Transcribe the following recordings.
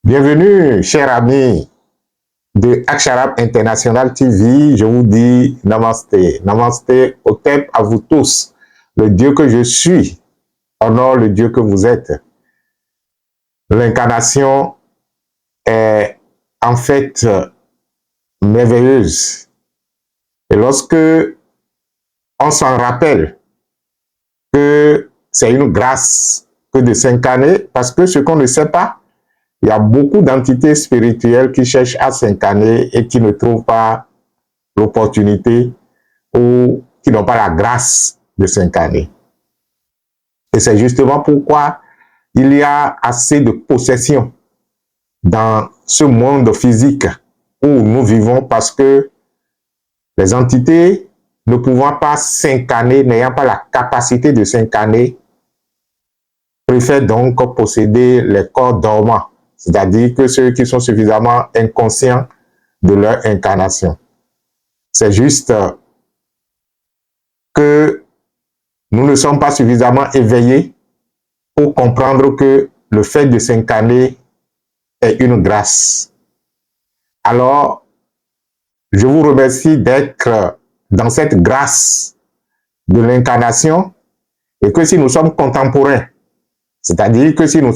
Bienvenue, chers amis de Aksharab International TV. Je vous dis Namasté. Namasté, Otep à vous tous. Le Dieu que je suis honore le Dieu que vous êtes. L'incarnation est en fait merveilleuse. Et lorsque on s'en rappelle que c'est une grâce que de s'incarner, parce que ce qu'on ne sait pas, il y a beaucoup d'entités spirituelles qui cherchent à s'incarner et qui ne trouvent pas l'opportunité ou qui n'ont pas la grâce de s'incarner. Et c'est justement pourquoi il y a assez de possession dans ce monde physique où nous vivons, parce que les entités ne pouvant pas s'incarner, n'ayant pas la capacité de s'incarner, préfèrent donc posséder les corps dormants. C'est-à-dire que ceux qui sont suffisamment inconscients de leur incarnation. C'est juste que nous ne sommes pas suffisamment éveillés pour comprendre que le fait de s'incarner est une grâce. Alors, je vous remercie d'être dans cette grâce de l'incarnation, et que si nous sommes contemporains, c'est-à-dire que si nous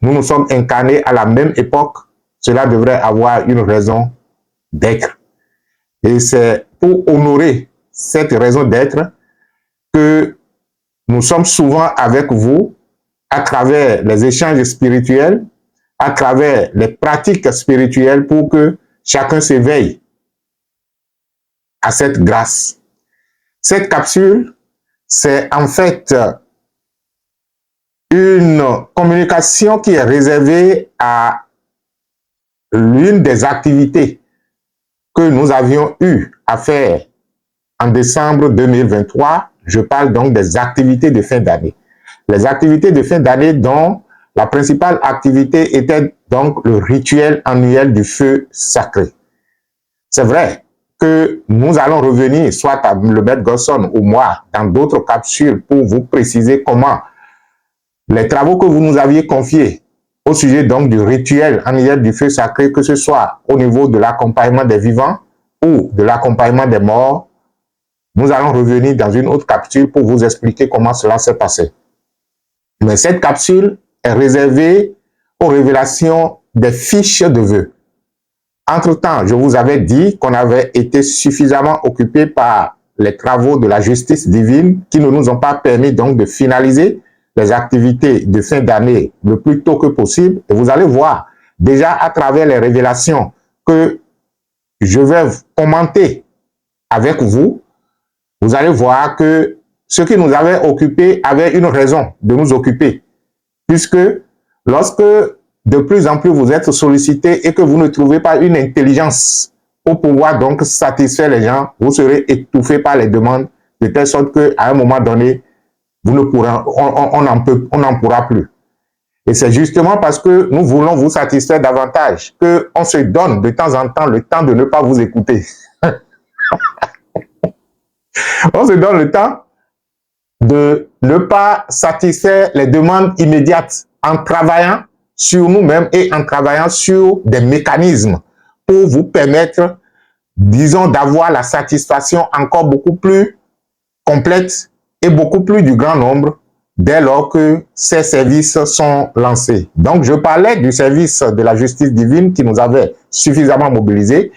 nous sommes incarnés à la même époque, cela devrait avoir une raison d'être. Et c'est pour honorer cette raison d'être que nous sommes souvent avec vous à travers les échanges spirituels, à travers les pratiques spirituelles, pour que chacun s'éveille à cette grâce. Cette capsule, c'est en fait une communication qui est réservée à l'une des activités que nous avions eu à faire en décembre 2023. Je parle donc des activités de fin d'année. Les activités de fin d'année dont la principale activité était donc le rituel annuel du feu sacré. C'est vrai que nous allons revenir, soit à le maître Gosson ou moi, dans d'autres capsules pour vous préciser comment les travaux que vous nous aviez confiés au sujet donc du rituel annuel du feu sacré, que ce soit au niveau de l'accompagnement des vivants ou de l'accompagnement des morts, nous allons revenir dans une autre capsule pour vous expliquer comment cela s'est passé. Mais cette capsule est réservée aux révélations des fiches de vœux. Entre-temps, je vous avais dit qu'on avait été suffisamment occupés par les travaux de la justice divine qui ne nous ont pas permis donc de finaliser les activités de fin d'année le plus tôt que possible. Et vous allez voir, déjà à travers les révélations que je vais commenter avec vous, vous allez voir que ce qui nous avait occupés avait une raison de nous occuper. Puisque lorsque de plus en plus vous êtes sollicités et que vous ne trouvez pas une intelligence pour pouvoir donc satisfaire les gens, vous serez étouffés par les demandes, de telle sorte qu'à un moment donné, vous ne pourrez, on n'en pourra plus. Et c'est justement parce que nous voulons vous satisfaire davantage qu'on se donne de temps en temps le temps de ne pas vous écouter. On se donne le temps de ne pas satisfaire les demandes immédiates en travaillant sur nous-mêmes et en travaillant sur des mécanismes pour vous permettre, disons, d'avoir la satisfaction encore beaucoup plus complète et beaucoup plus du grand nombre dès lors que ces services sont lancés. Donc, je parlais du service de la justice divine qui nous avait suffisamment mobilisés,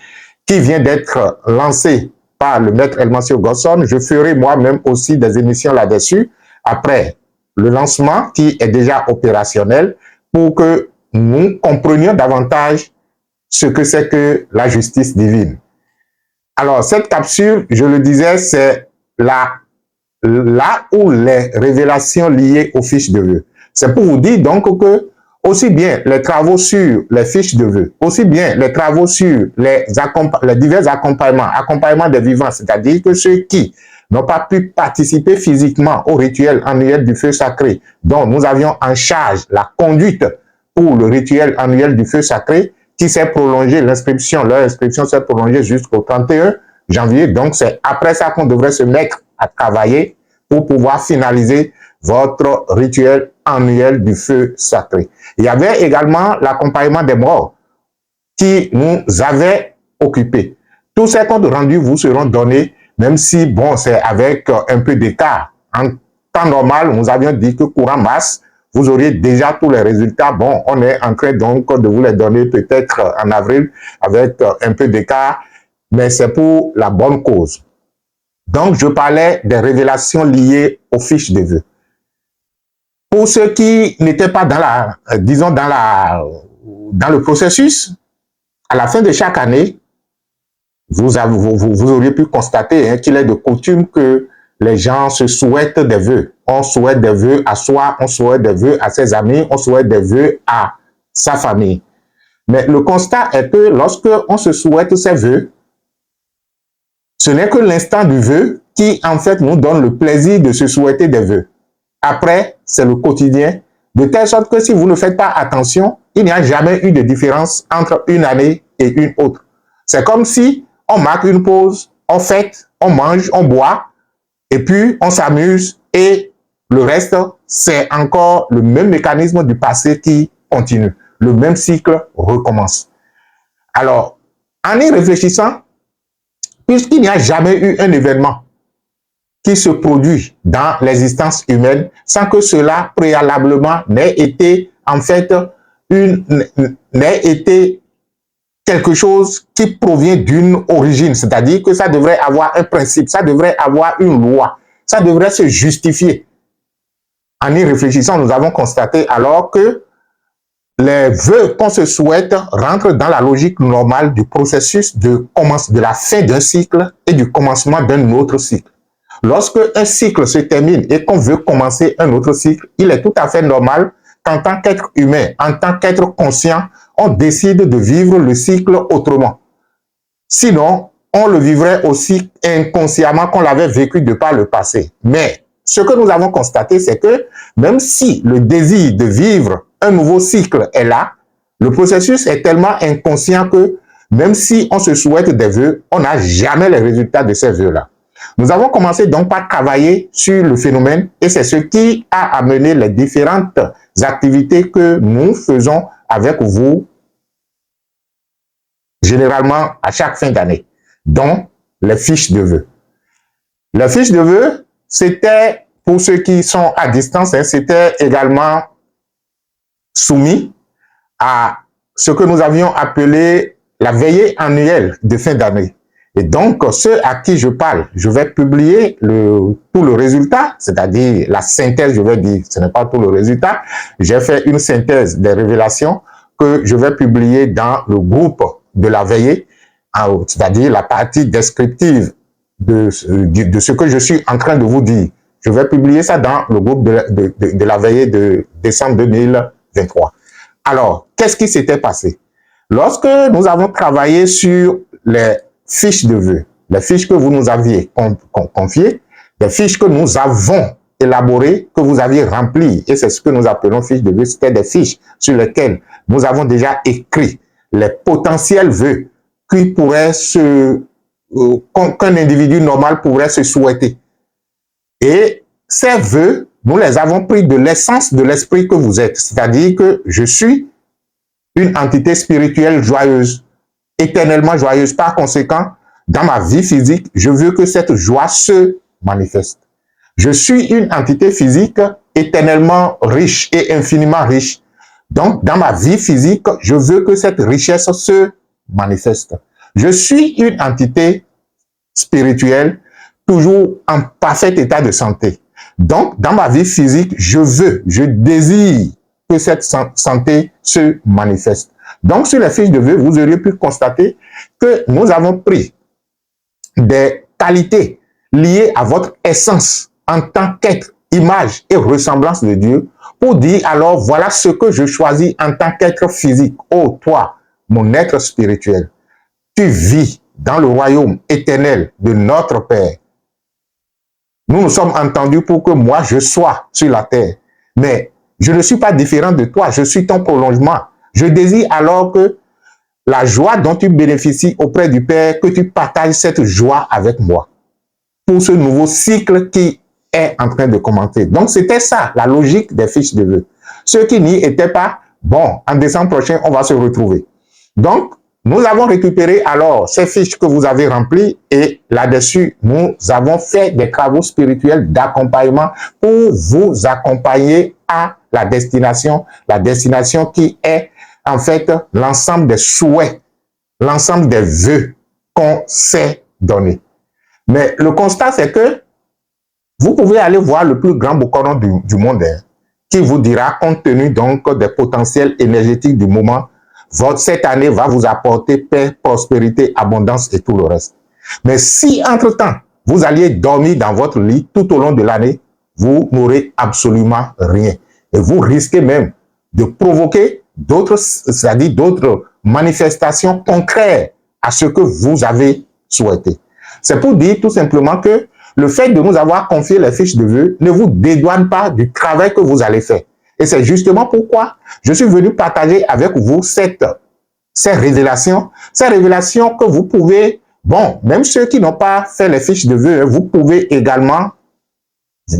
qui vient d'être lancé par le maître Elmansio Gosson. Je ferai moi-même aussi des émissions là-dessus après le lancement qui est déjà opérationnel pour que nous comprenions davantage ce que c'est que la justice divine. Alors, cette capsule, je le disais, c'est là où les révélations liées aux fiches de vœux. C'est pour vous dire donc que aussi bien les travaux sur les fiches de vœux, aussi bien les travaux sur les divers accompagnements des vivants, c'est-à-dire que ceux qui n'ont pas pu participer physiquement au rituel annuel du feu sacré, dont nous avions en charge la conduite pour le rituel annuel du feu sacré, qui s'est prolongé, leur inscription s'est prolongée jusqu'au 31 janvier. Donc, c'est après ça qu'on devrait se mettre à travailler pour pouvoir finaliser votre rituel annuel du feu sacré. Il y avait également l'accompagnement des morts qui nous avait occupés. Tous ces comptes rendus vous seront donnés, même si, bon, c'est avec un peu d'écart. En temps normal, nous avions dit que courant mars, vous auriez déjà tous les résultats. Bon, on est en train donc de vous les donner peut-être en avril avec un peu d'écart, mais c'est pour la bonne cause. Donc, je parlais des révélations liées aux fiches de vœux. Pour ceux qui n'étaient pas dans la, disons, dans le processus, à la fin de chaque année, vous auriez pu constater qu'il est de coutume que les gens se souhaitent des vœux. On souhaite des vœux à soi, on souhaite des vœux à ses amis, on souhaite des vœux à sa famille. Mais le constat est que lorsque on se souhaite ces vœux, ce n'est que l'instant du vœu qui, en fait, nous donne le plaisir de se souhaiter des vœux. Après, c'est le quotidien, de telle sorte que si vous ne faites pas attention, il n'y a jamais eu de différence entre une année et une autre. C'est comme si on marque une pause, on fête, on mange, on boit, et puis on s'amuse, et le reste, c'est encore le même mécanisme du passé qui continue. Le même cycle recommence. Alors, en y réfléchissant, puisqu'il n'y a jamais eu un événement qui se produit dans l'existence humaine sans que cela préalablement n'ait été en fait n'ait été quelque chose qui provient d'une origine, c'est-à-dire que ça devrait avoir un principe, ça devrait avoir une loi, ça devrait se justifier. En y réfléchissant, nous avons constaté alors que les vœux qu'on se souhaite rentrent dans la logique normale du processus de la fin d'un cycle et du commencement d'un autre cycle. Lorsque un cycle se termine et qu'on veut commencer un autre cycle, il est tout à fait normal qu'en tant qu'être humain, en tant qu'être conscient, on décide de vivre le cycle autrement. Sinon, on le vivrait aussi inconsciemment qu'on l'avait vécu de par le passé. Mais ce que nous avons constaté, c'est que même si le désir de vivre un nouveau cycle est là, le processus est tellement inconscient que même si on se souhaite des vœux, on n'a jamais les résultats de ces vœux-là. Nous avons commencé donc par travailler sur le phénomène et c'est ce qui a amené les différentes activités que nous faisons avec vous généralement à chaque fin d'année, dont les fiches de vœux. Les fiches de vœux, c'était, pour ceux qui sont à distance, c'était également soumis à ce que nous avions appelé la veillée annuelle de fin d'année. Et donc, ceux à qui je parle, je vais publier tout le résultat, c'est-à-dire la synthèse, je vais dire, ce n'est pas tout le résultat. J'ai fait une synthèse des révélations que je vais publier dans le groupe de la veillée, c'est-à-dire la partie descriptive de ce que je suis en train de vous dire. Je vais publier ça dans le groupe de la veillée de décembre 2023. Alors, qu'est-ce qui s'était passé? Lorsque nous avons travaillé sur les fiches de vœux, les fiches que vous nous aviez confiées, les fiches que nous avons élaborées, que vous aviez remplies, et c'est ce que nous appelons fiches de vœux, c'était des fiches sur lesquelles nous avons déjà écrit les potentiels vœux qui pourraient qu'un individu normal pourrait se souhaiter. Et ces vœux, nous les avons pris de l'essence de l'esprit que vous êtes, c'est-à-dire que je suis une entité spirituelle joyeuse, éternellement joyeuse. Par conséquent, dans ma vie physique, je veux que cette joie se manifeste. Je suis une entité physique éternellement riche et infiniment riche. Donc, dans ma vie physique, je veux que cette richesse se manifeste. Je suis une entité spirituelle, toujours en parfait état de santé. Donc, dans ma vie physique, je désire que cette santé se manifeste. Donc, sur les fiches de vœux, vous auriez pu constater que nous avons pris des qualités liées à votre essence en tant qu'être, image et ressemblance de Dieu pour dire alors voilà ce que je choisis en tant qu'être physique. Oh, toi, mon être spirituel, tu vis dans le royaume éternel de notre Père. Nous nous sommes entendus pour que moi je sois sur la terre. Mais je ne suis pas différent de toi, je suis ton prolongement. Je désire alors que la joie dont tu bénéficies auprès du Père, que tu partages cette joie avec moi. Pour ce nouveau cycle qui est en train de commenter. Donc, c'était ça, la logique des fiches de vœux. Ceux qui n'y étaient pas, bon, en décembre prochain, on va se retrouver. Donc, nous avons récupéré alors ces fiches que vous avez remplies et là-dessus, nous avons fait des travaux spirituels d'accompagnement pour vous accompagner à la destination qui est en fait l'ensemble des souhaits, l'ensemble des vœux qu'on s'est donnés. Mais le constat, c'est que vous pouvez aller voir le plus grand boucoron du monde qui vous dira, compte tenu donc des potentiels énergétiques du moment, cette année va vous apporter paix, prospérité, abondance et tout le reste. Mais si, entre-temps, vous alliez dormir dans votre lit tout au long de l'année, vous n'aurez absolument rien. Et vous risquez même de provoquer d'autres, c'est-à-dire d'autres manifestations contraires à ce que vous avez souhaité. C'est pour dire tout simplement que le fait de nous avoir confié les fiches de vœux ne vous dédouane pas du travail que vous allez faire. Et c'est justement pourquoi je suis venu partager avec vous ces révélations que vous pouvez, bon, même ceux qui n'ont pas fait les fiches de vœux, vous pouvez également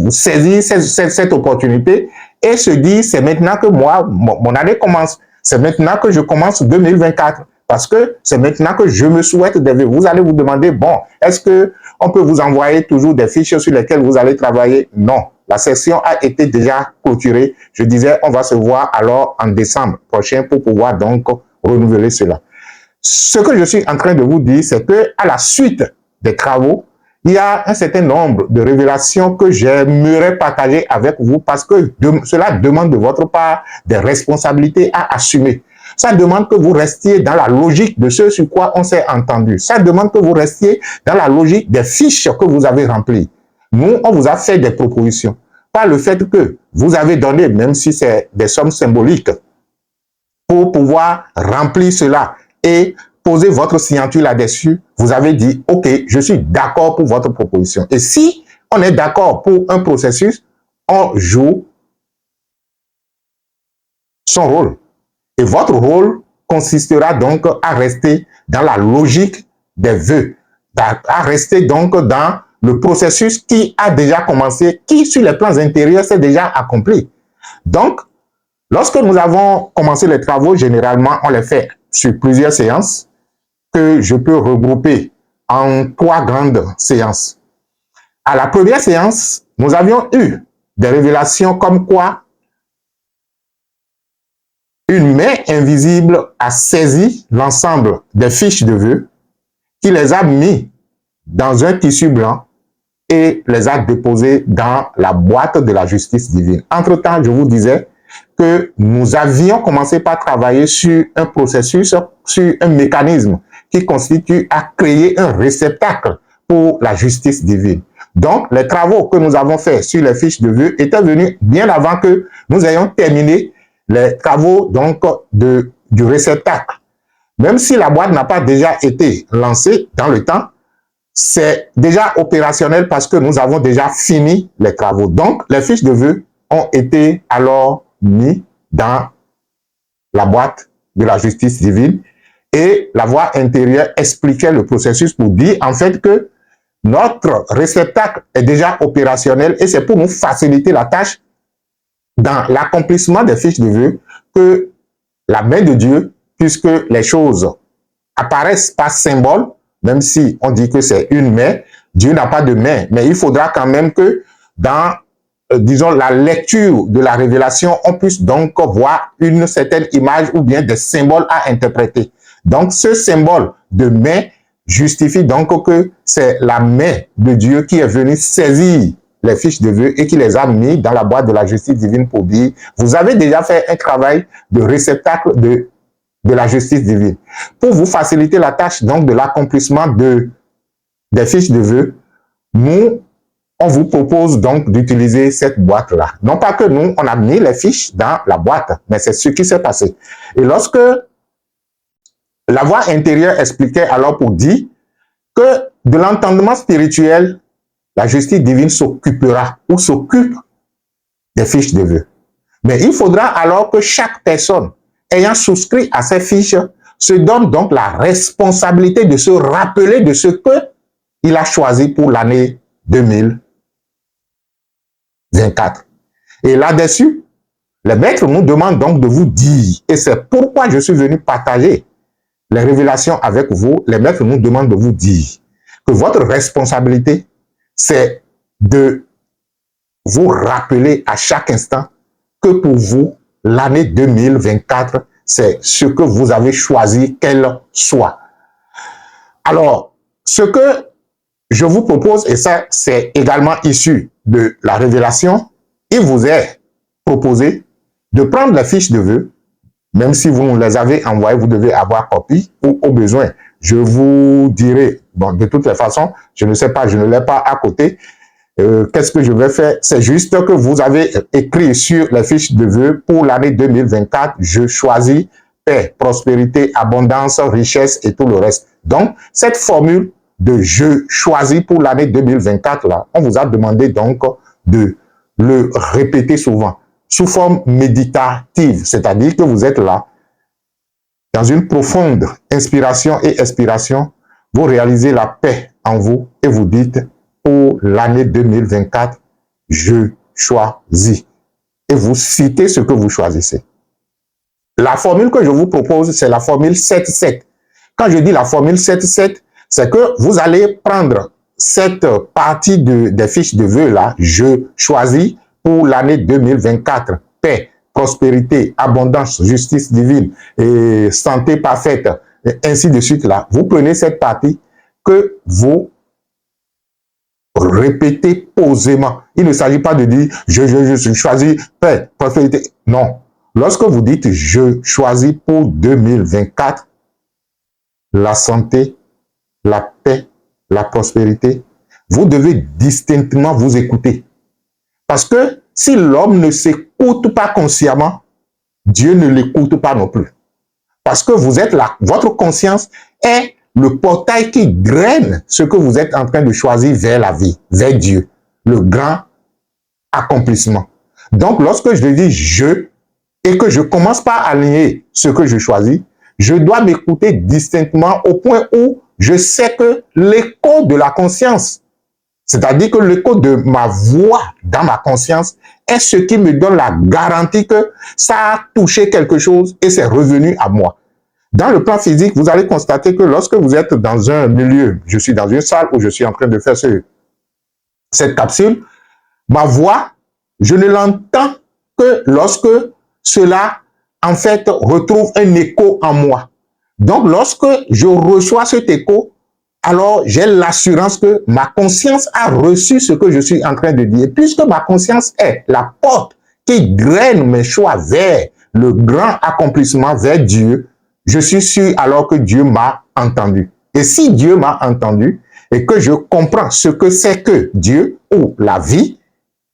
saisir cette opportunité et se dire, c'est maintenant que moi, mon année commence. C'est maintenant que je commence 2024. Parce que c'est maintenant que je me souhaite des vœux. Vous allez vous demander, bon, est-ce que on peut vous envoyer toujours des fiches sur lesquelles vous allez travailler? Non. La session a été déjà clôturée. Je disais, on va se voir alors en décembre prochain pour pouvoir donc renouveler cela. Ce que je suis en train de vous dire, c'est que à la suite des travaux, il y a un certain nombre de révélations que j'aimerais partager avec vous parce que cela demande de votre part des responsabilités à assumer. Ça demande que vous restiez dans la logique de ce sur quoi on s'est entendu. Ça demande que vous restiez dans la logique des fiches que vous avez remplies. Nous, on vous a fait des propositions. Pas le fait que vous avez donné, même si c'est des sommes symboliques, pour pouvoir remplir cela et poser votre signature là-dessus, vous avez dit, OK, je suis d'accord pour votre proposition. Et si on est d'accord pour un processus, on joue son rôle. Et votre rôle consistera donc à rester dans la logique des vœux, à rester donc dans le processus qui a déjà commencé, qui sur les plans intérieurs s'est déjà accompli. Donc, lorsque nous avons commencé les travaux, généralement, on les fait sur plusieurs séances que je peux regrouper en 3 grandes séances. À la première séance, nous avions eu des révélations comme quoi une main invisible a saisi l'ensemble des fiches de vœux, qui les a mis dans un tissu blanc et les a déposées dans la boîte de la justice divine. Entre-temps, je vous disais que nous avions commencé par travailler sur un processus, sur un mécanisme qui constitue à créer un réceptacle pour la justice divine. Donc, les travaux que nous avons faits sur les fiches de vœux étaient venus bien avant que nous ayons terminé les travaux donc du réceptacle. Même si la boîte n'a pas déjà été lancée dans le temps, c'est déjà opérationnel parce que nous avons déjà fini les travaux. Donc, les fiches de vœux ont été alors mis dans la boîte de la justice divine et la voix intérieure expliquait le processus pour dire en fait que notre réceptacle est déjà opérationnel et c'est pour nous faciliter la tâche dans l'accomplissement des fiches de vœux que la main de Dieu, puisque les choses apparaissent par symbole, même si on dit que c'est une main, Dieu n'a pas de main, mais il faudra quand même que dans, disons, la lecture de la révélation, on puisse donc voir une certaine image ou bien des symboles à interpréter. Donc, ce symbole de main justifie donc que c'est la main de Dieu qui est venue saisir les fiches de vœux et qui les a mis dans la boîte de la justice divine pour dire, vous avez déjà fait un travail de réceptacle de la justice divine. Pour vous faciliter la tâche donc de l'accomplissement des fiches de vœux, nous, on vous propose donc d'utiliser cette boîte-là. Non pas que nous, on a mis les fiches dans la boîte, mais c'est ce qui s'est passé. Et lorsque la voix intérieure expliquait alors pour dire que de l'entendement spirituel, la justice divine s'occupera ou s'occupe des fiches de vœux. Mais il faudra alors que chaque personne ayant souscrit à ces fiches se donne donc la responsabilité de se rappeler de ce qu'il a choisi pour l'année 2024. 2024. Et là-dessus, les maîtres nous demandent donc de vous dire, et c'est pourquoi je suis venu partager les révélations avec vous. Les maîtres nous demandent de vous dire que votre responsabilité, c'est de vous rappeler à chaque instant que pour vous, l'année 2024, c'est ce que vous avez choisi qu'elle soit. Alors, ce que je vous propose, et ça, c'est également issu de la révélation, il vous est proposé de prendre la fiche de vœux, même si vous nous les avez envoyés, vous devez avoir copie, ou au besoin, je vous dirai, bon, de toutes les façons, je ne sais pas, je ne l'ai pas à côté, qu'est-ce que je vais faire? C'est juste que vous avez écrit sur les fiches de vœux pour l'année 2024, je choisis paix, prospérité, abondance, richesse et tout le reste. Donc, cette formule de je choisis pour l'année 2024, là, on vous a demandé donc de le répéter souvent, sous forme méditative, c'est-à-dire que vous êtes là, dans une profonde inspiration et expiration, vous réalisez la paix en vous et vous dites, pour l'année 2024, je choisis. Et vous citez ce que vous choisissez. La formule que je vous propose, c'est la formule 7-7. Quand je dis la formule 7-7, c'est que vous allez prendre cette partie des fiches de vœux là, je choisis pour l'année 2024, paix, prospérité, abondance, justice divine et santé parfaite, et ainsi de suite là. Vous prenez cette partie que vous répétez posément. Il ne s'agit pas de dire je choisis paix, prospérité. Non. Lorsque vous dites je choisis pour 2024 la santé, la paix, la prospérité, vous devez distinctement vous écouter. Parce que si l'homme ne s'écoute pas consciemment, Dieu ne l'écoute pas non plus. Parce que vous êtes là, votre conscience est le portail qui draine ce que vous êtes en train de choisir vers la vie, vers Dieu, le grand accomplissement. Donc, lorsque je dis je, et que je commence par aligner ce que je choisis, je dois m'écouter distinctement au point où je sais que l'écho de la conscience, c'est-à-dire que l'écho de ma voix dans ma conscience, est ce qui me donne la garantie que ça a touché quelque chose et c'est revenu à moi. Dans le plan physique, vous allez constater que lorsque vous êtes dans un milieu, je suis dans une salle où je suis en train de faire cette capsule, ma voix, je ne l'entends que lorsque cela, en fait, retrouve un écho en moi. Donc, lorsque je reçois cet écho, alors j'ai l'assurance que ma conscience a reçu ce que je suis en train de dire. Puisque ma conscience est la porte qui draine mes choix vers le grand accomplissement, vers Dieu, je suis sûr alors que Dieu m'a entendu. Et si Dieu m'a entendu et que je comprends ce que c'est que Dieu ou la vie,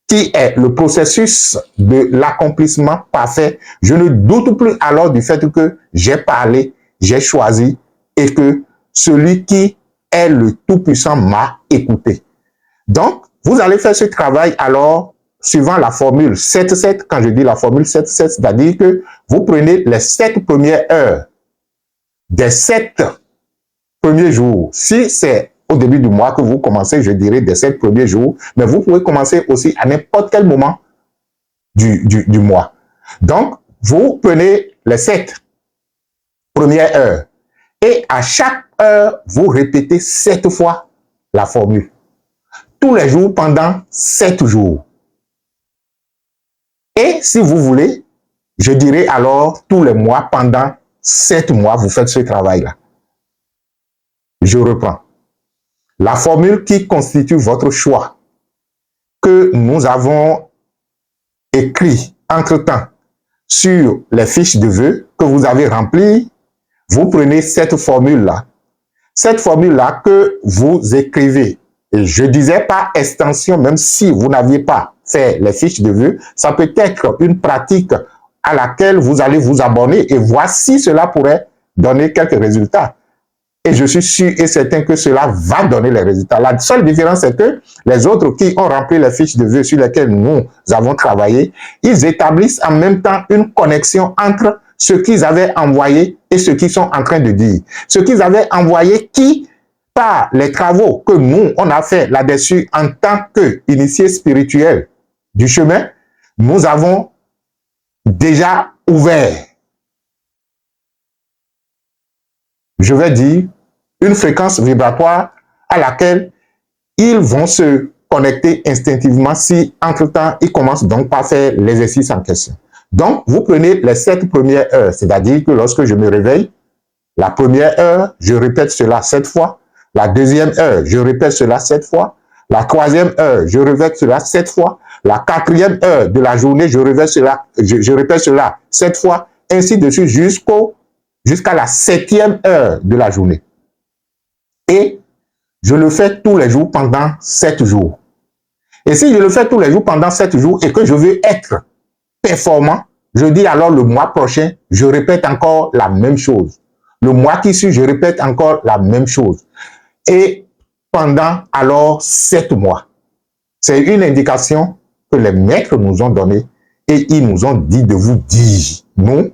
qui est le processus de l'accomplissement parfait, je ne doute plus alors du fait que j'ai parlé, j'ai choisi et que celui qui est le Tout-Puissant m'a écouté. Donc, vous allez faire ce travail alors suivant la formule 7-7. Quand je dis la formule 7-7, c'est-à-dire que vous prenez les 7 premières heures des 7 premiers jours. Si c'est au début du mois que vous commencez, je dirais des 7 premiers jours, mais vous pouvez commencer aussi à n'importe quel moment du mois. Donc, vous prenez les 7 premières heures et à chaque heure, vous répétez 7 fois la formule. Tous les jours pendant 7 jours. Et si vous voulez, je dirais alors tous les mois pendant 7 mois, vous faites ce travail-là. Je reprends. La formule qui constitue votre choix, que nous avons écrit entre-temps sur les fiches de vœux que vous avez remplies, vous prenez cette formule-là. Cette formule-là que vous écrivez, et je disais par extension, même si vous n'aviez pas fait les fiches de vœux, ça peut être une pratique à laquelle vous allez vous abonner et voir si cela pourrait donner quelques résultats. Et je suis sûr et certain que cela va donner les résultats. La seule différence, c'est que les autres qui ont rempli les fiches de vœux sur lesquelles nous avons travaillé, ils établissent en même temps une connexion entre ce qu'ils avaient envoyé et ce qu'ils sont en train de dire. Ce qu'ils avaient envoyé qui, par les travaux que nous, on a fait là-dessus en tant qu'initiés spirituels du chemin, nous avons déjà ouvert, je vais dire, une fréquence vibratoire à laquelle ils vont se connecter instinctivement si, entre-temps, ils commencent donc par faire l'exercice en question. Donc, vous prenez les 7 premières heures, c'est-à-dire que lorsque je me réveille, la première heure, je répète cela 7 fois. La deuxième heure, je répète cela 7 fois. La troisième heure, je répète cela 7 fois. La quatrième heure de la journée, je répète cela 7 fois, ainsi de suite jusqu'à la 7e heure de la journée. Et je le fais tous les jours pendant 7 jours. Et si je le fais tous les jours pendant 7 jours et que je veux être performant, je dis alors le mois prochain, je répète encore la même chose. Le mois qui suit, je répète encore la même chose. Et pendant alors 7 mois. C'est une indication que les maîtres nous ont donnée et ils nous ont dit de vous dire. Nous,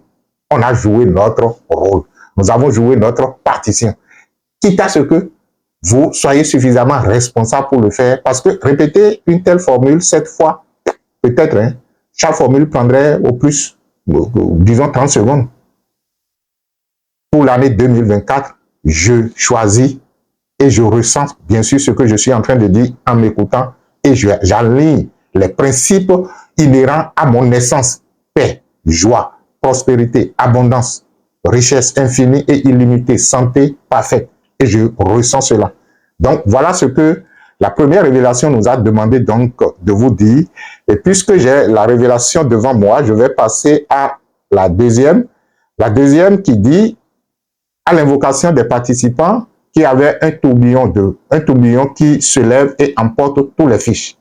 on a joué notre rôle. Nous avons joué notre partition. Quitte à ce que vous soyez suffisamment responsable pour le faire, parce que répéter une telle formule 7 fois, peut-être, hein, chaque formule prendrait au plus, disons, 30 secondes. Pour l'année 2024, je choisis et je ressens bien sûr ce que je suis en train de dire en m'écoutant et j'aligne les principes inhérents à mon essence: paix, joie, prospérité, abondance, richesse infinie et illimitée, santé parfaite. Et je ressens cela. Donc, voilà ce que la première révélation nous a demandé donc de vous dire. Et puisque j'ai la révélation devant moi, je vais passer à la deuxième. La deuxième qui dit, à l'invocation des participants, qui avaient un tourbillon qui se lève et emporte tous les fiches.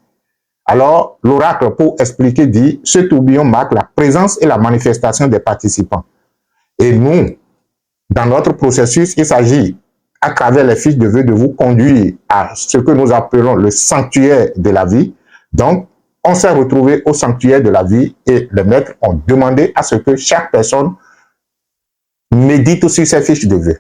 Alors, l'oracle, pour expliquer, dit, ce tourbillon marque la présence et la manifestation des participants. Et nous, dans notre processus, il s'agit, à travers les fiches de vœux, de vous conduire à ce que nous appelons le sanctuaire de la vie. Donc, on s'est retrouvé au sanctuaire de la vie et les maîtres ont demandé à ce que chaque personne médite sur ces fiches de vœux.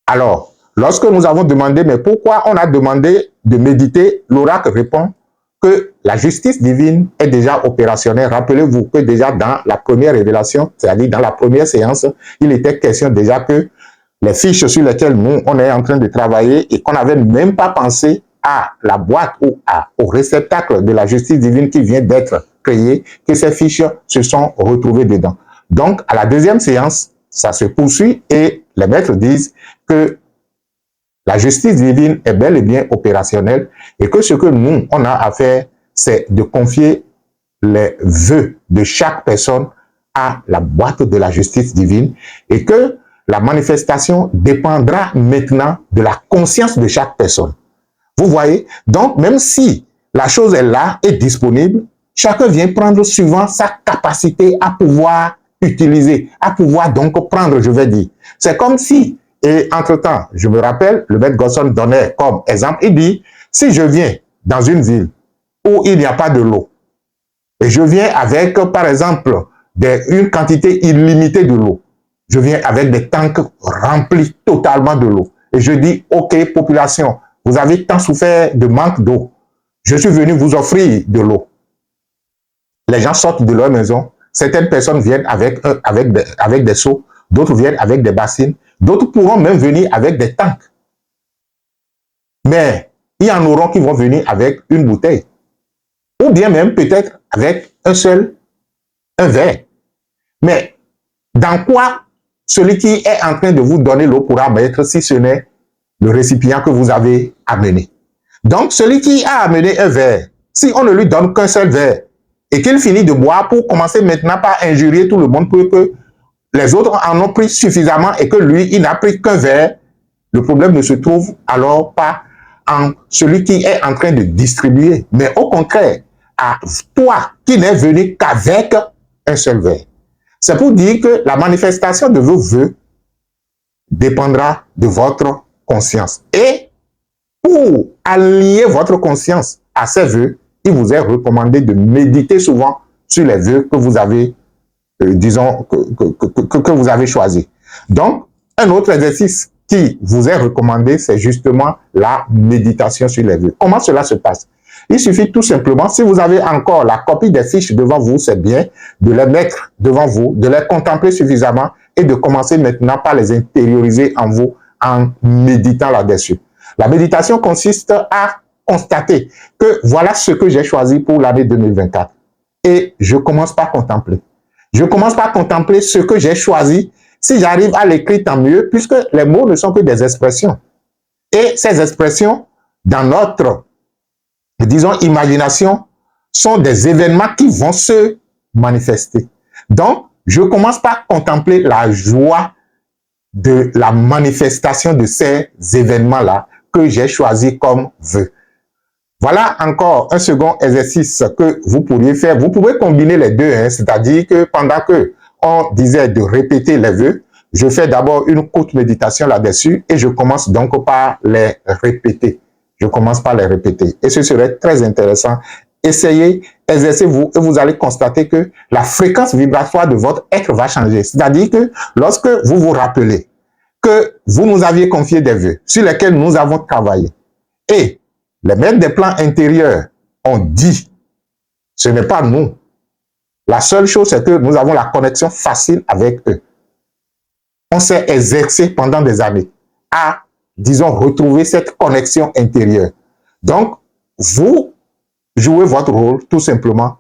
Alors, lorsque nous avons demandé, mais pourquoi on a demandé de méditer, l'oracle répond que la justice divine est déjà opérationnelle. Rappelez-vous que déjà dans la première révélation, c'est-à-dire dans la première séance, il était question déjà que les fiches sur lesquelles nous, on est en train de travailler et qu'on n'avait même pas pensé à la boîte ou au réceptacle de la justice divine qui vient d'être créée, que ces fiches se sont retrouvées dedans. Donc, à la deuxième séance, ça se poursuit et les maîtres disent que la justice divine est bel et bien opérationnelle et que ce que nous, on a à faire, c'est de confier les vœux de chaque personne à la boîte de la justice divine et que la manifestation dépendra maintenant de la conscience de chaque personne. Vous voyez? Donc, même si la chose est là, est disponible, chacun vient prendre suivant sa capacité à pouvoir utiliser, à pouvoir donc prendre, je vais dire. C'est comme si, et entre-temps, je me rappelle, le maître Gosson donnait comme exemple, il dit, si je viens dans une ville où il n'y a pas de l'eau, et je viens avec, par exemple, une quantité illimitée de l'eau, je viens avec des tanks remplis totalement de l'eau. Et je dis, ok, population, vous avez tant souffert de manque d'eau. Je suis venu vous offrir de l'eau. Les gens sortent de leur maison. Certaines personnes viennent avec des seaux. D'autres viennent avec des bassines. D'autres pourront même venir avec des tanks. Mais il y en aura qui vont venir avec une bouteille. Ou bien même peut-être avec un verre. Mais dans quoi celui qui est en train de vous donner l'eau pourra mettre si ce n'est le récipient que vous avez amené? Donc, celui qui a amené un verre, si on ne lui donne qu'un seul verre et qu'il finit de boire pour commencer maintenant par injurier tout le monde pour que les autres en ont pris suffisamment et que lui, il n'a pris qu'un verre, le problème ne se trouve alors pas en celui qui est en train de distribuer, mais au contraire, à toi qui n'es venu qu'avec un seul verre. C'est pour dire que la manifestation de vos vœux dépendra de votre conscience. Et pour allier votre conscience à ces vœux, il vous est recommandé de méditer souvent sur les vœux que vous avez, disons, que vous avez choisis. Donc, un autre exercice qui vous est recommandé, c'est justement la méditation sur les vœux. Comment cela se passe? Il suffit tout simplement, si vous avez encore la copie des fiches devant vous, c'est bien de les mettre devant vous, de les contempler suffisamment et de commencer maintenant par les intérioriser en vous en méditant là-dessus. La méditation consiste à constater que voilà ce que j'ai choisi pour l'année 2024. Et je commence par contempler. Je commence par contempler ce que j'ai choisi. Si j'arrive à l'écrire, tant mieux, puisque les mots ne sont que des expressions. Et ces expressions, dans notre, disons, imagination, sont des événements qui vont se manifester. Donc, je commence par contempler la joie de la manifestation de ces événements-là que j'ai choisi comme vœu. Voilà encore un second exercice que vous pourriez faire. Vous pouvez combiner les deux, hein, c'est-à-dire que pendant que on disait de répéter les vœux, je fais d'abord une courte méditation là-dessus et je commence donc par les répéter. Je commence par les répéter. Et ce serait très intéressant. Essayez, exercez-vous et vous allez constater que la fréquence vibratoire de votre être va changer. C'est-à-dire que lorsque vous vous rappelez que vous nous aviez confié des vœux sur lesquels nous avons travaillé et les maîtres des plans intérieurs ont dit, ce n'est pas nous. La seule chose, c'est que nous avons la connexion facile avec eux. On s'est exercé pendant des années à, disons, retrouver cette connexion intérieure. Donc, vous jouez votre rôle tout simplement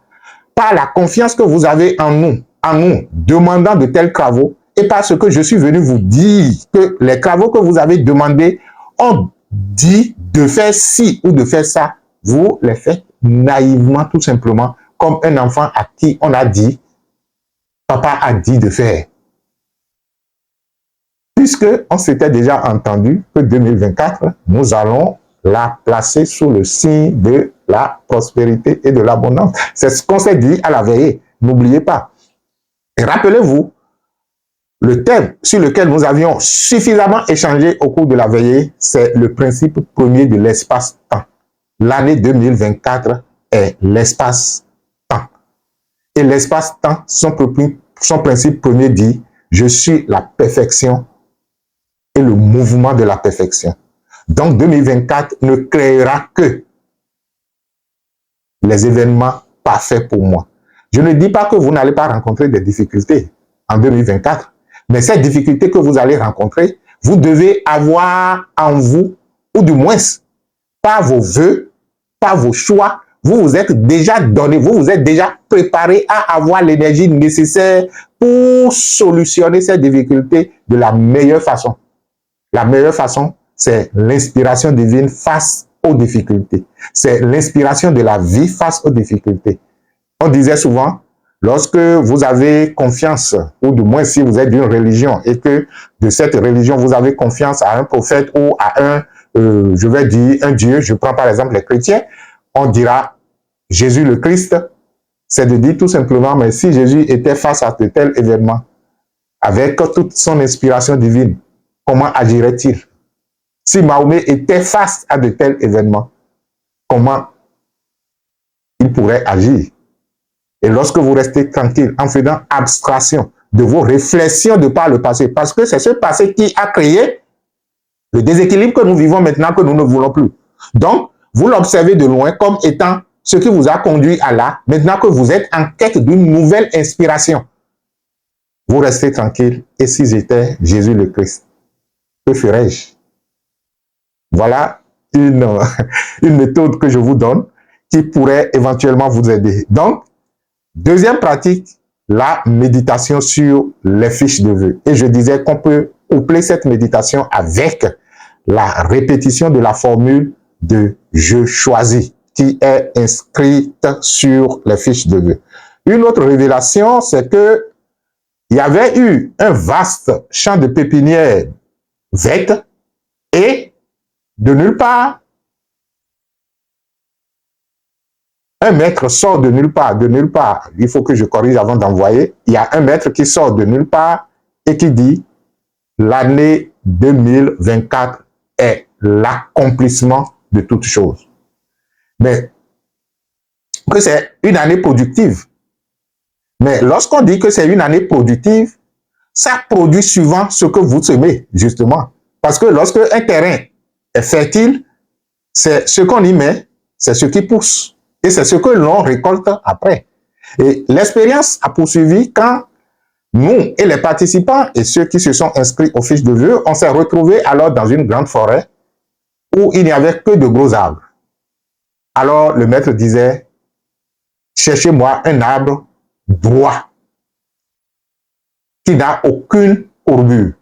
par la confiance que vous avez en nous demandant de tels travaux et parce que je suis venu vous dire que les travaux que vous avez demandés ont dit de faire ci ou de faire ça, vous les faites naïvement tout simplement comme un enfant à qui on a dit, papa a dit de faire. Puisque on s'était déjà entendu que 2024, nous allons la placer sous le signe de la prospérité et de l'abondance. C'est ce qu'on s'est dit à la veillée. N'oubliez pas. Et rappelez-vous, le thème sur lequel nous avions suffisamment échangé au cours de la veillée, c'est le principe premier de l'espace-temps. L'année 2024 est l'espace-temps. Et l'espace-temps, son principe premier dit, je suis la perfection et le mouvement de la perfection. Donc 2024 ne créera que les événements parfaits pour moi. Je ne dis pas que vous n'allez pas rencontrer des difficultés en 2024, mais ces difficultés que vous allez rencontrer, vous devez avoir en vous, ou du moins, par vos vœux, par vos choix, vous vous êtes déjà donné, vous vous êtes déjà préparé à avoir l'énergie nécessaire pour solutionner ces difficultés de la meilleure façon. La meilleure façon, c'est l'inspiration divine face aux difficultés. C'est l'inspiration de la vie face aux difficultés. On disait souvent, lorsque vous avez confiance, ou du moins si vous êtes d'une religion, et que de cette religion, vous avez confiance à un prophète ou à un, je vais dire, un Dieu, je prends par exemple les chrétiens, on dira Jésus le Christ, c'est de dire tout simplement, mais si Jésus était face à de tels événements, avec toute son inspiration divine, comment agirait-il? Si Mahomet était face à de tels événements, comment il pourrait agir? Et lorsque vous restez tranquille en faisant abstraction de vos réflexions de par le passé, parce que c'est ce passé qui a créé le déséquilibre que nous vivons maintenant, que nous ne voulons plus. Donc, vous l'observez de loin comme étant ce qui vous a conduit à là, maintenant que vous êtes en quête d'une nouvelle inspiration. Vous restez tranquille, et si j'étais Jésus le Christ, que ferais-je? Voilà une méthode que je vous donne qui pourrait éventuellement vous aider. Donc, deuxième pratique, la méditation sur les fiches de vœux. Et je disais qu'on peut coupler cette méditation avec la répétition de la formule de « je choisis » qui est inscrite sur les fiches de vœux. Une autre révélation, c'est que il y avait eu un vaste champ de pépinière verte et de nulle part, un maître sort de nulle part, il faut que je corrige avant d'envoyer, il y a un maître qui sort de nulle part et qui dit l'année 2024 est l'accomplissement de toutes choses. Mais que c'est une année productive. Mais lorsqu'on dit que c'est une année productive, ça produit souvent ce que vous semez, justement. Parce que lorsque un terrain est fertile, c'est ce qu'on y met, c'est ce qui pousse. Et c'est ce que l'on récolte après. Et l'expérience a poursuivi quand nous et les participants et ceux qui se sont inscrits aux fiches de vœux, on s'est retrouvés alors dans une grande forêt où il n'y avait que de gros arbres. Alors le maître disait, cherchez-moi un arbre droit, qui n'a aucune courbure.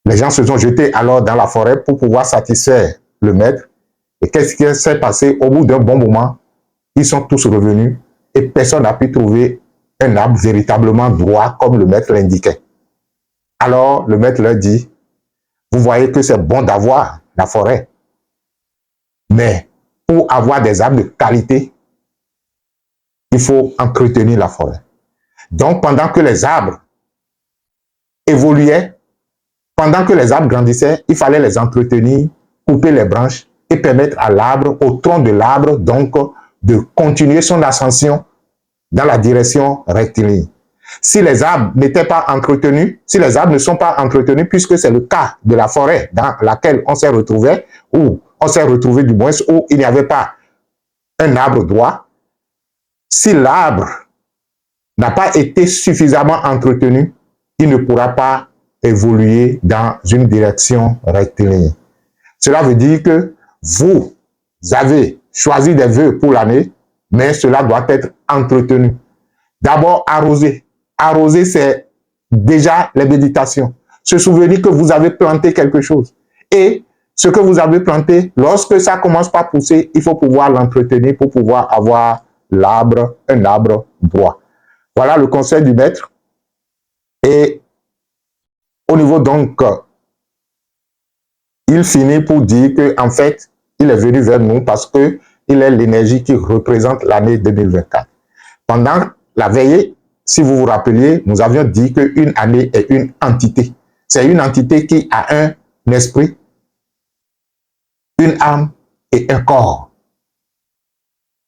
Les gens se sont jetés alors dans la forêt pour pouvoir satisfaire le maître. Et qu'est-ce qui s'est passé? Au bout d'un bon moment, ils sont tous revenus et personne n'a pu trouver un arbre véritablement droit comme le maître l'indiquait. Alors le maître leur dit, vous voyez que c'est bon d'avoir la forêt, mais pour avoir des arbres de qualité, il faut entretenir la forêt. Donc pendant que les arbres évoluaient, pendant que les arbres grandissaient, il fallait les entretenir, couper les branches et permettre à l'arbre, au tronc de l'arbre, donc, de continuer son ascension dans la direction rectiligne. Si les arbres n'étaient pas entretenus, si les arbres ne sont pas entretenus, puisque c'est le cas de la forêt dans laquelle on s'est retrouvé, ou on s'est retrouvé du moins où il n'y avait pas un arbre droit, si l'arbre n'a pas été suffisamment entretenu, il ne pourra pas évoluer dans une direction rectiligne. Cela veut dire que vous avez choisi des vœux pour l'année, mais cela doit être entretenu. D'abord, arroser. Arroser, c'est déjà les méditations. Se souvenir que vous avez planté quelque chose. Et ce que vous avez planté, lorsque ça commence par pousser, il faut pouvoir l'entretenir pour pouvoir avoir l'arbre, un arbre droit. Voilà le conseil du maître. Et au niveau donc, il finit pour dire qu'en fait, il est venu vers nous parce qu'il est l'énergie qui représente l'année 2024. Pendant la veillée, si vous vous rappeliez, nous avions dit qu'une année est une entité. C'est une entité qui a un esprit, une âme et un corps.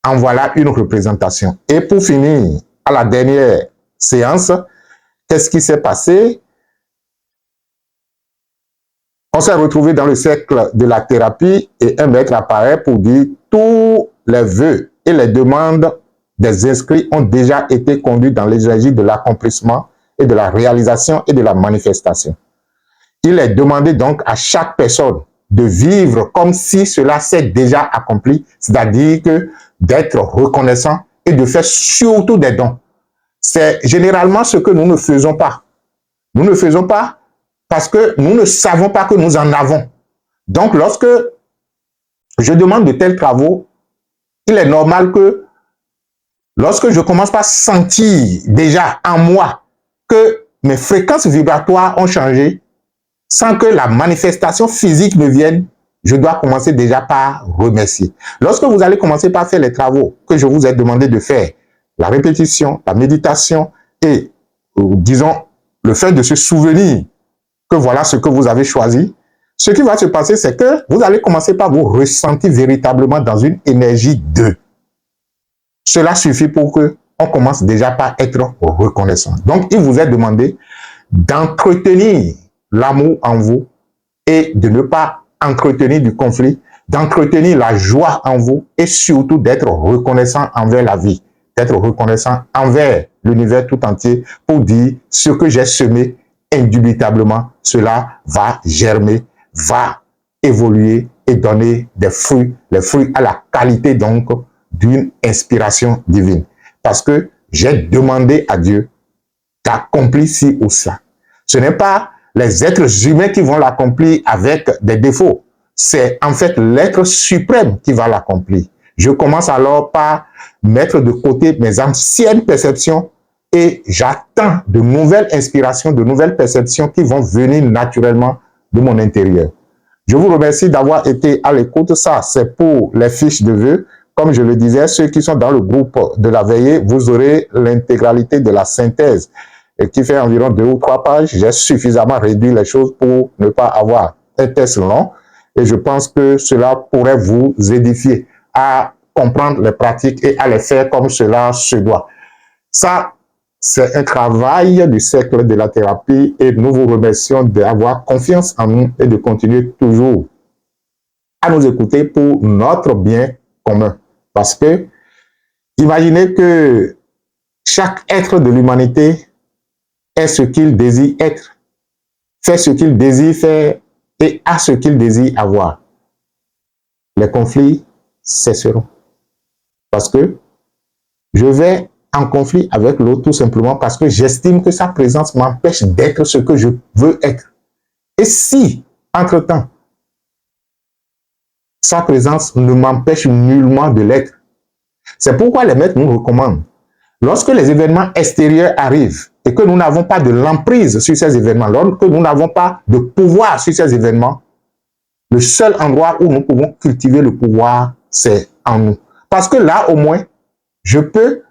En voilà une représentation. Et pour finir, à la dernière séance, qu'est-ce qui s'est passé? On s'est retrouvé dans le cercle de la thérapie et un maître apparaît pour dire tous les vœux et les demandes des inscrits ont déjà été conduits dans l'énergie de l'accomplissement et de la réalisation et de la manifestation. Il est demandé donc à chaque personne de vivre comme si cela s'est déjà accompli, c'est-à-dire que d'être reconnaissant et de faire surtout des dons. C'est généralement ce que nous ne faisons pas. Nous ne faisons pas parce que nous ne savons pas que nous en avons. Donc, lorsque je demande de tels travaux, il est normal que lorsque je commence par sentir déjà en moi que mes fréquences vibratoires ont changé, sans que la manifestation physique ne vienne, je dois commencer déjà par remercier. Lorsque vous allez commencer par faire les travaux que je vous ai demandé de faire, la répétition, la méditation et, disons, le fait de se souvenir que voilà ce que vous avez choisi, ce qui va se passer, c'est que vous allez commencer par vous ressentir véritablement dans une énergie 2. Cela suffit pour que on commence déjà par être reconnaissant. Donc, il vous est demandé d'entretenir l'amour en vous et de ne pas entretenir du conflit, d'entretenir la joie en vous et surtout d'être reconnaissant envers la vie, d'être reconnaissant envers l'univers tout entier pour dire ce que j'ai semé, indubitablement, cela va germer, va évoluer et donner des fruits, les fruits à la qualité donc d'une inspiration divine. Parce que j'ai demandé à Dieu d'accomplir ci ou ça. Ce n'est pas les êtres humains qui vont l'accomplir avec des défauts. C'est en fait l'être suprême qui va l'accomplir. Je commence alors par mettre de côté mes anciennes perceptions et j'attends de nouvelles inspirations, de nouvelles perceptions qui vont venir naturellement de mon intérieur. Je vous remercie d'avoir été à l'écoute. Ça, c'est pour les fiches de vœux. Comme je le disais, ceux qui sont dans le groupe de la veillée, vous aurez l'intégralité de la synthèse qui fait environ 2 ou 3 pages. J'ai suffisamment réduit les choses pour ne pas avoir un test long. Et je pense que cela pourrait vous édifier à comprendre les pratiques et à les faire comme cela se doit. Ça, c'est un travail du cercle de la thérapie et nous vous remercions d'avoir confiance en nous et de continuer toujours à nous écouter pour notre bien commun. Parce que, imaginez que chaque être de l'humanité est ce qu'il désire être, fait ce qu'il désire faire et a ce qu'il désire avoir. Les conflits cesseront. Parce que je vais en conflit avec l'autre tout simplement parce que j'estime que sa présence m'empêche d'être ce que je veux être. Et si, entre-temps, sa présence ne m'empêche nullement de l'être, c'est pourquoi les maîtres nous recommandent, lorsque les événements extérieurs arrivent et que nous n'avons pas de l'emprise sur ces événements, lorsque nous n'avons pas de pouvoir sur ces événements, le seul endroit où nous pouvons cultiver le pouvoir, c'est en nous. Parce que là, au moins, je peux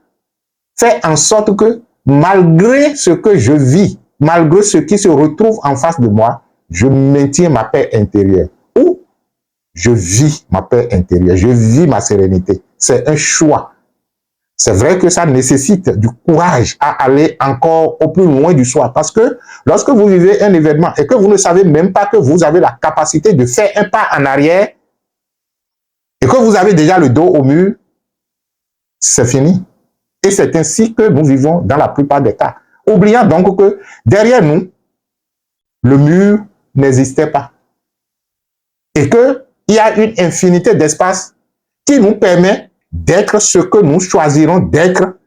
faire en sorte que, malgré ce que je vis, malgré ce qui se retrouve en face de moi, je maintiens ma paix intérieure. Ou je vis ma paix intérieure, je vis ma sérénité. C'est un choix. C'est vrai que ça nécessite du courage à aller encore au plus loin du soi. Parce que lorsque vous vivez un événement et que vous ne savez même pas que vous avez la capacité de faire un pas en arrière et que vous avez déjà le dos au mur, c'est fini. Et c'est ainsi que nous vivons dans la plupart des cas. Oubliant donc que derrière nous, le mur n'existait pas. Et qu'il y a une infinité d'espace qui nous permet d'être ce que nous choisirons d'être,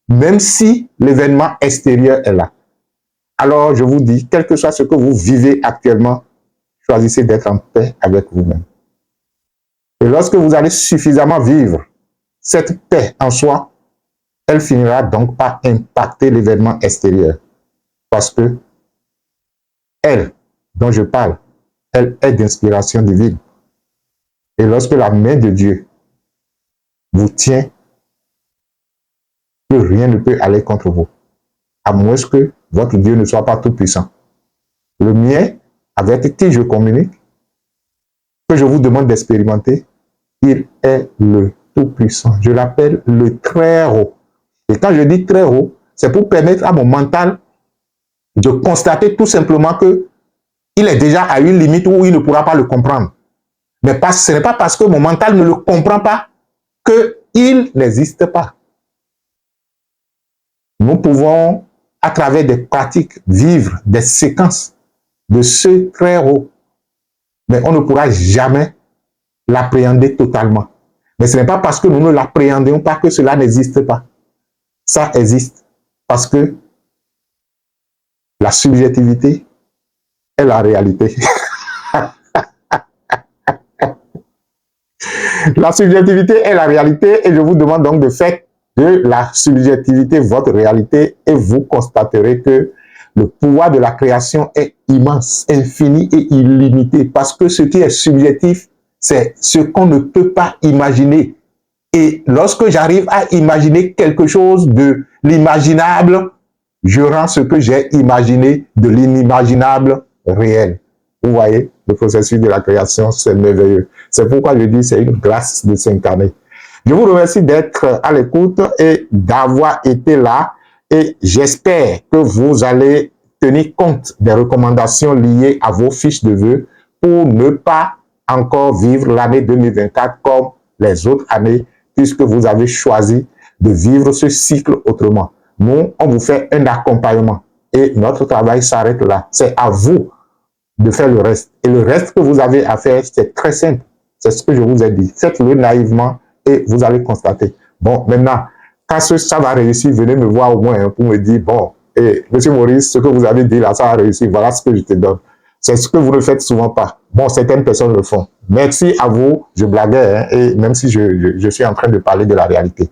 même si l'événement extérieur est là. Alors, je vous dis, quel que soit ce que vous vivez actuellement, choisissez d'être en paix avec vous-même. Et lorsque vous allez suffisamment vivre cette paix en soi, elle finira donc par impacter l'événement extérieur. Parce que elle, dont je parle, elle est d'inspiration divine. Et lorsque la main de Dieu vous tient, plus rien ne peut aller contre vous, à moins que votre Dieu ne soit pas tout puissant. Le mien, avec qui je communique, que je vous demande d'expérimenter, il est le tout-puissant. Je l'appelle le très haut. Et quand je dis très haut, c'est pour permettre à mon mental de constater tout simplement que il est déjà à une limite où il ne pourra pas le comprendre. Mais ce n'est pas parce que mon mental ne le comprend pas qu'il n'existe pas. Nous pouvons, à travers des pratiques, vivre des séquences de ce très haut. Mais on ne pourra jamais l'appréhender totalement. Mais ce n'est pas parce que nous ne l'appréhendons pas que cela n'existe pas. Ça existe. Parce que la subjectivité est la réalité. La subjectivité est la réalité et je vous demande donc de faire de la subjectivité votre réalité et vous constaterez que le pouvoir de la création est immense, infini et illimité parce que ce qui est subjectif, c'est ce qu'on ne peut pas imaginer. Et lorsque j'arrive à imaginer quelque chose de l'imaginable, je rends ce que j'ai imaginé de l'inimaginable réel. Vous voyez, le processus de la création, c'est merveilleux. C'est pourquoi je dis c'est une grâce de s'incarner. Je vous remercie d'être à l'écoute et d'avoir été là. Et j'espère que vous allez tenir compte des recommandations liées à vos fiches de vœux pour ne pas encore vivre l'année 2024 comme les autres années, puisque vous avez choisi de vivre ce cycle autrement. Nous, on vous fait un accompagnement et notre travail s'arrête là. C'est à vous de faire le reste. Et le reste que vous avez à faire, c'est très simple. C'est ce que je vous ai dit. Faites-le naïvement et vous allez constater. Bon, maintenant, quand ça va réussir, venez me voir au moins pour me dire, bon, monsieur Maurice, ce que vous avez dit là, ça a réussi, voilà ce que je te donne. C'est ce que vous ne faites souvent pas. Bon, certaines personnes le font. Merci à vous, je blaguais, hein, et même si je suis en train de parler de la réalité.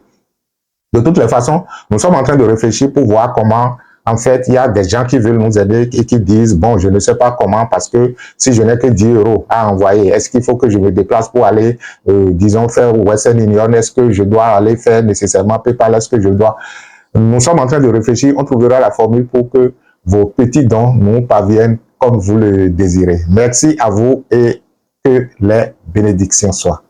De toutes les façons, nous sommes en train de réfléchir pour voir comment, en fait, il y a des gens qui veulent nous aider et qui disent, bon, je ne sais pas comment parce que si je n'ai que 10 € à envoyer, est-ce qu'il faut que je me déplace pour aller, disons, faire Western Union? Est-ce que je dois aller faire nécessairement PayPal? Est-ce que je dois... Nous sommes en train de réfléchir, on trouvera la formule pour que vos petits dons nous parviennent comme vous le désirez. Merci à vous et que les bénédictions soient.